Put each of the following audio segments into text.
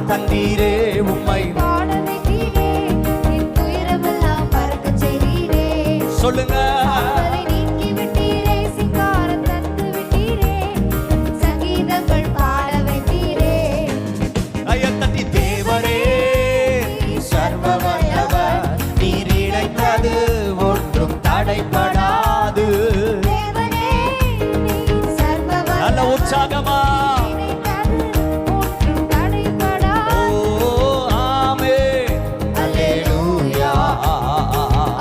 தந்தீரே உம்மை பாட வைத்தீரே என் துயரமெல்லாம் மறக்க செய்தீரே சொல்லுங்க அவரை நீக்கி விட்டீரே சிங்காரம் தந்து விட்டீரே சங்கீதங்கள் பாட வைத்தீரே ஐயத்தட்டி தேவரே சர்வ வல்லவர் நீர் இணைத்தது ஒன்றும் தடைபடாது தேவனே நீர் சர்வ நல்ல வல்லவர் உற்சாகமா ஒன்றும் தடைபடாது ஆமென் அல்லேலூயா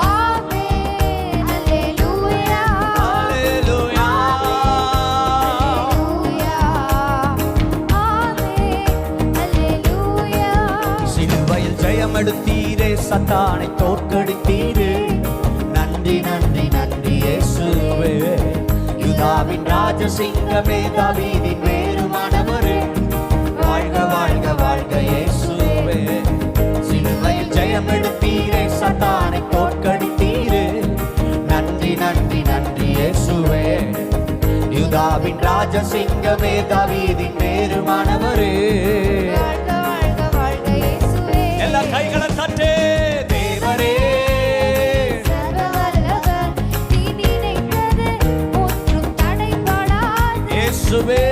ஆமென் அல்லேலூயா அல்லேலூயா ஆமென் அல்லேலூயா சிலுவையில் ஜெயம் எடுத்தீரே சத்தானை தோற்கடித்தீரே நன்றி நன்றி நன்றி இயேசுவே யூதாவின் ராஜசிங்கமே தாவீதின் வேறுமானவரே வாழ்க வாழ்க வாழ்க இயேசுவே சிலுவையில் ஜெயம் எடுத்தீரே சத்தானை தோற்கடித்தீரே நன்றி நன்றி நன்றி இயேசுவே யூதாவின் ராஜசிங்கமே தாவீதின் வேறுமானவரே வாழ்க வாழ்க வாழ்க இயேசுவே எல்லா கைகளை தட்டே தேவரே சர்வ வல்லவர் நீ நினைத்தது ஒன்றும் தடைபடாது இயேசுவே